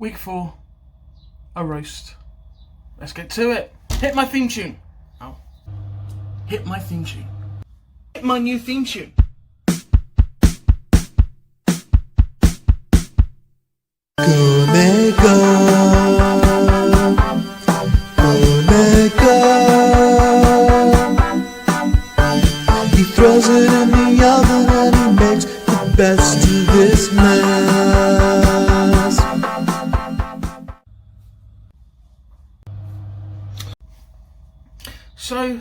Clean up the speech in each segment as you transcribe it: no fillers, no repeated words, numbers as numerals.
Week 4, a roast. Let's get to it. Hit my theme tune. Ow. Hit my theme tune. Hit my new theme tune. He throws it in the oven and he makes the best of this mess. So,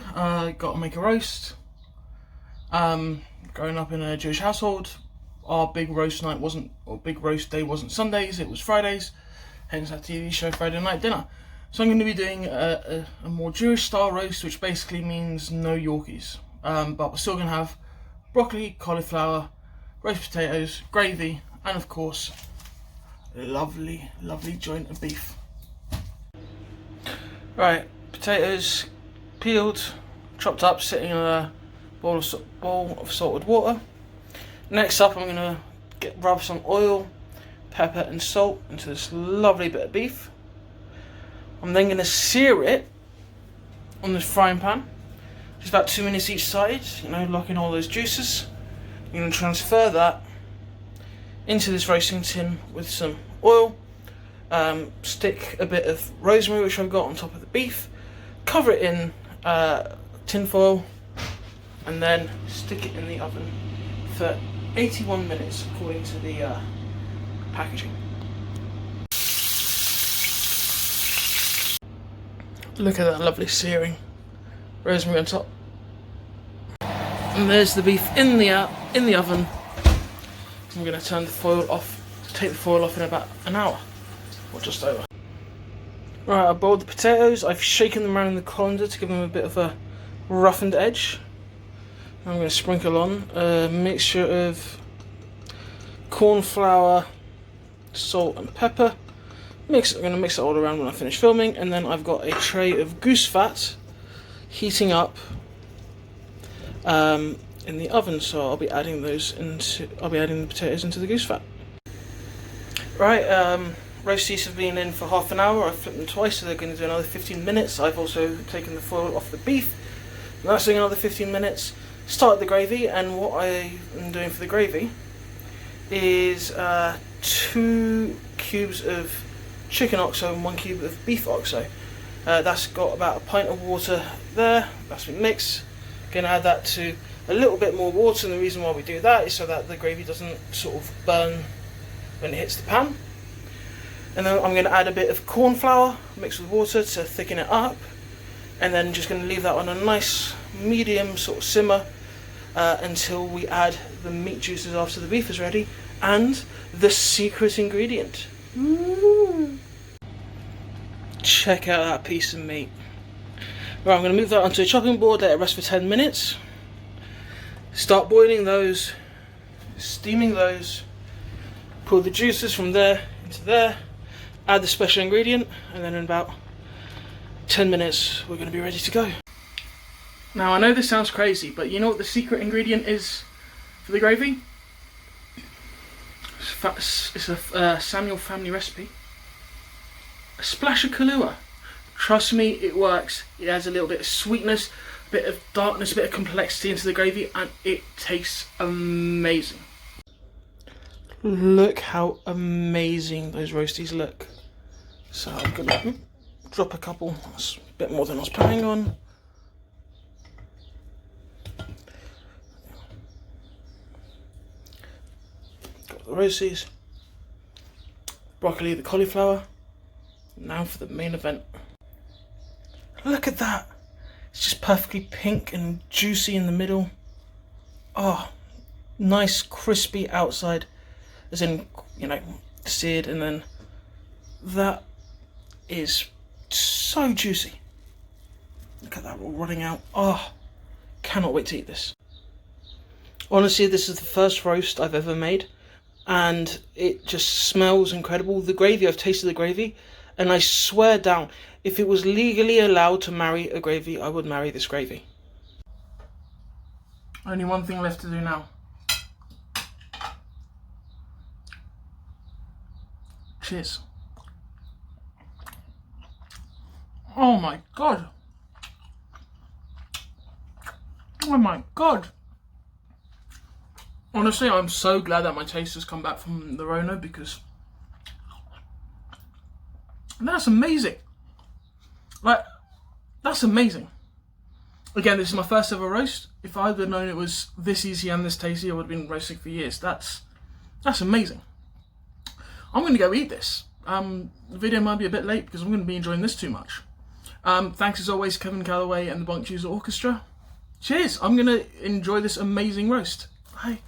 got to make a roast. Growing up in a Jewish household, our big roast day wasn't Sundays, it was Fridays, hence that TV show Friday Night Dinner. So I'm going to be doing a more Jewish style roast, which basically means no Yorkies. But we're still going to have broccoli, cauliflower, roast potatoes, gravy, and of course, lovely joint of beef. Right, potatoes peeled, chopped up, sitting in a bowl of salted water. Next up, I'm going to rub some oil, pepper and salt into this lovely bit of beef. I'm then going to sear it on this frying pan, just about 2 minutes each side, locking all those juices. I'm going to transfer that into this roasting tin with some oil, stick a bit of rosemary which I've got on top of the beef, cover it in tin foil, and then stick it in the oven for 81 minutes according to the packaging. Look at that lovely searing, rosemary on top. And there's the beef in the oven. I'm going to turn the foil off, take the foil off in about an hour, or just over. Right, I boiled the potatoes, I've shaken them around in the colander to give them a bit of a roughened edge. I'm going to sprinkle on a mixture of corn flour, salt and pepper. I'm going to mix it all around when I finish filming, and then I've got a tray of goose fat heating up in the oven, so I'll be adding the potatoes into the goose fat. Right, roasties have been in for half an hour. I've flipped them twice, so they're going to do another 15 minutes. I've also taken the foil off the beef, and that's doing another 15 minutes. Started the gravy, and what I am doing for the gravy is 2 cubes of chicken oxo and 1 cube of beef oxo. That's got about a pint of water there. That's been mixed. Going to add that to a little bit more water, and the reason why we do that is so that the gravy doesn't sort of burn when it hits the pan. And then I'm going to add a bit of corn flour mixed with water to thicken it up, and then just going to leave that on a nice medium sort of simmer until we add the meat juices after the beef is ready, and the secret ingredient. Ooh. Check out that piece of meat. Right, I'm going to move that onto a chopping board, let it rest for 10 minutes. Start boiling those, steaming those, pull the juices from there into there, add the special ingredient, and then in about 10 minutes we're going to be ready to go. Now I know this sounds crazy, but you know what the secret ingredient is for the gravy? It's a Samuel family recipe. A splash of Kahlua. Trust me, it works. It adds a little bit of sweetness, a bit of darkness, a bit of complexity into the gravy, and it tastes amazing. Look how amazing those roasties look. So I'm gonna drop a couple. That's a bit more than I was planning on. Got the roasties, broccoli, the cauliflower. Now for the main event. Look at that. It's just perfectly pink and juicy in the middle. Oh, nice crispy outside, as in, seared, and then that is so juicy. Look at that all running out. Oh, cannot wait to eat this. Honestly, this is the first roast I've ever made, and it just smells incredible. The gravy, I've tasted the gravy, and I swear down, if it was legally allowed to marry a gravy, I would marry this gravy. Only one thing left to do now. Cheers. Oh my god. Oh my god. Honestly, I'm so glad that my taste has come back from the Rona, because that's amazing. Like, that's amazing. Again, this is my first ever roast. If I'd have known it was this easy and this tasty, I would have been roasting for years. That's amazing. I'm going to go eat this. The video might be a bit late because I'm going to be enjoying this too much. Thanks as always, Kevin Calloway and the Bonk Juicer Orchestra. Cheers. I'm going to enjoy this amazing roast. Bye.